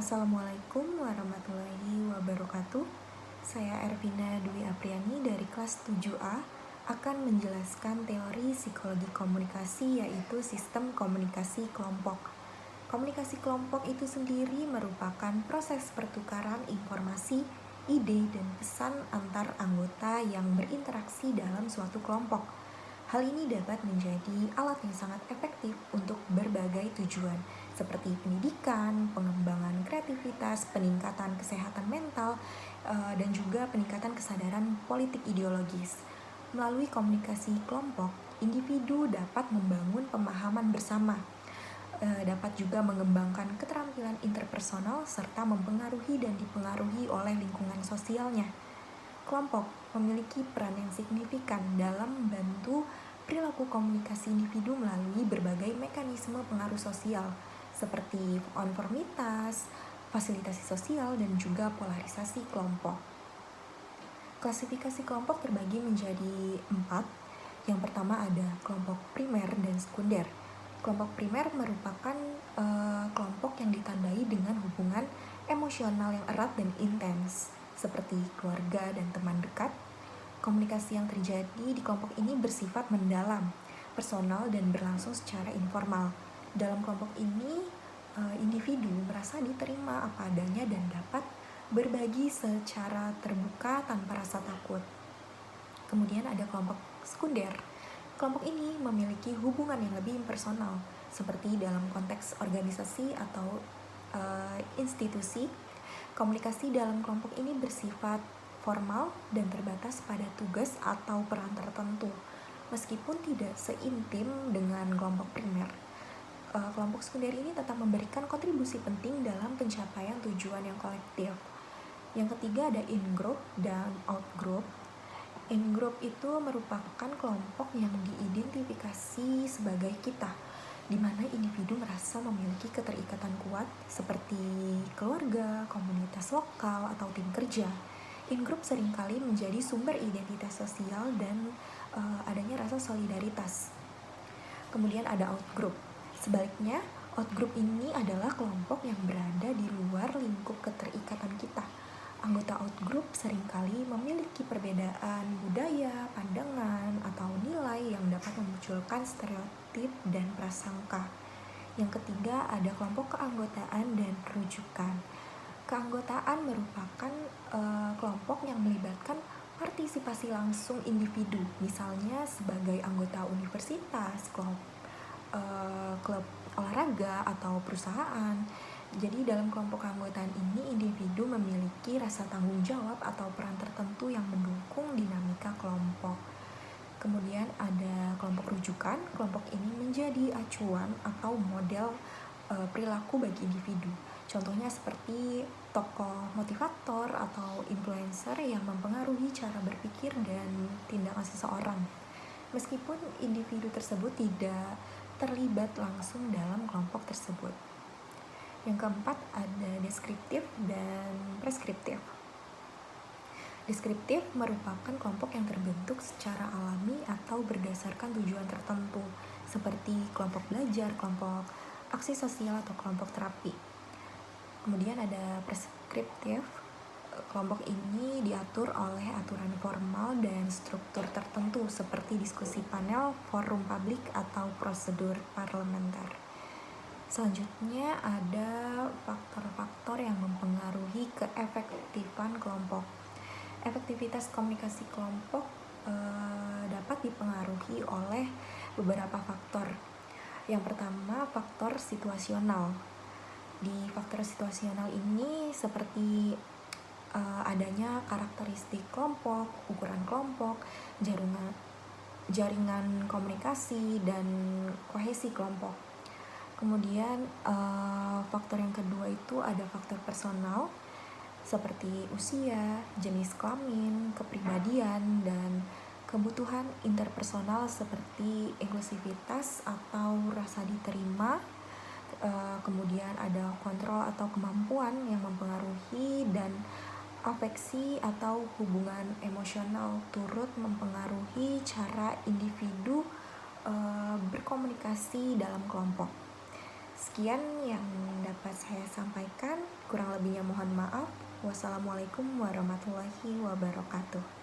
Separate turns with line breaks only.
Assalamualaikum warahmatullahi wabarakatuh. Saya Ervina Dwi Apriani dari kelas 7A akan menjelaskan teori psikologi komunikasi, yaitu sistem komunikasi kelompok. Komunikasi kelompok itu sendiri merupakan proses pertukaran informasi, ide, dan pesan antar anggota yang berinteraksi dalam suatu kelompok. Hal ini dapat menjadi alat yang sangat efektif untuk berbagai tujuan, seperti pendidikan, pengembangan kreativitas, peningkatan kesehatan mental, dan juga peningkatan kesadaran politik ideologis. Melalui komunikasi kelompok, individu dapat membangun pemahaman bersama, dapat juga mengembangkan keterampilan interpersonal, serta mempengaruhi dan dipengaruhi oleh lingkungan sosialnya. Kelompok memiliki peran yang signifikan dalam membantu perilaku komunikasi individu melalui berbagai mekanisme pengaruh sosial, seperti konformitas, fasilitasi sosial, dan juga polarisasi kelompok. Klasifikasi kelompok terbagi menjadi 4. Yang pertama ada kelompok primer dan sekunder. Kelompok primer merupakan kelompok yang ditandai dengan hubungan emosional yang erat dan intens, seperti keluarga dan teman dekat. Komunikasi yang terjadi di kelompok ini bersifat mendalam, personal, dan berlangsung secara informal. Dalam kelompok ini, individu merasa diterima apa adanya dan dapat berbagi secara terbuka tanpa rasa takut. Kemudian ada kelompok sekunder. Kelompok ini memiliki hubungan yang lebih impersonal, seperti dalam konteks organisasi atau institusi. Komunikasi dalam kelompok ini bersifat formal dan terbatas pada tugas atau peran tertentu, meskipun tidak seintim dengan kelompok primer. Kelompok sekunder ini tetap memberikan kontribusi penting dalam pencapaian tujuan yang kolektif. Yang ketiga ada in-group dan out-group. In-group itu merupakan kelompok yang diidentifikasi sebagai kita, di mana individu merasa memiliki keterikatan kuat seperti keluarga, komunitas lokal, atau tim kerja. In-group seringkali menjadi sumber identitas sosial dan adanya rasa solidaritas. Kemudian ada out-group. Sebaliknya, out-group ini adalah kelompok yang berada di luar lingkup keterikatan kita. Anggota out-group seringkali memiliki perbedaan budaya, pandangan, atau nilai yang dapat memunculkan stereotip dan prasangka. Yang ketiga ada kelompok keanggotaan dan rujukan. Keanggotaan merupakan kelompok yang melibatkan partisipasi langsung individu, misalnya sebagai anggota universitas, klub olahraga, atau perusahaan. Jadi dalam kelompok keanggotaan ini, individu memiliki rasa tanggung jawab atau peran tertentu yang mendukung dinamika kelompok. Kemudian ada kelompok rujukan. Kelompok ini menjadi acuan atau model perilaku bagi individu. Contohnya seperti tokoh motivator atau influencer yang mempengaruhi cara berpikir dan tindakan seseorang, meskipun individu tersebut tidak terlibat langsung dalam kelompok tersebut. Yang keempat ada deskriptif dan preskriptif. Deskriptif merupakan kelompok yang terbentuk secara alami atau berdasarkan tujuan tertentu, seperti kelompok belajar, kelompok aksi sosial, atau kelompok terapi. Kemudian ada preskriptif. Kelompok ini diatur oleh aturan formal dan struktur tertentu, seperti diskusi panel, forum publik, atau prosedur parlementer. Selanjutnya ada faktor-faktor yang mempengaruhi keefektifan kelompok. Efektivitas komunikasi kelompok dapat dipengaruhi oleh beberapa faktor. Yang pertama, faktor situasional. Di faktor situasional ini seperti adanya karakteristik kelompok, ukuran kelompok, jaringan komunikasi, dan kohesi kelompok. Kemudian faktor yang kedua itu ada faktor personal, seperti usia, jenis kelamin, kepribadian, dan kebutuhan interpersonal seperti inklusivitas atau rasa diterima. Kemudian ada kontrol atau kemampuan yang mempengaruhi, dan afeksi atau hubungan emosional turut mempengaruhi cara individu berkomunikasi dalam kelompok. Sekian yang dapat dapat saya sampaikan. Kurang lebihnya mohon maaf. Wassalamualaikum warahmatullahi wabarakatuh.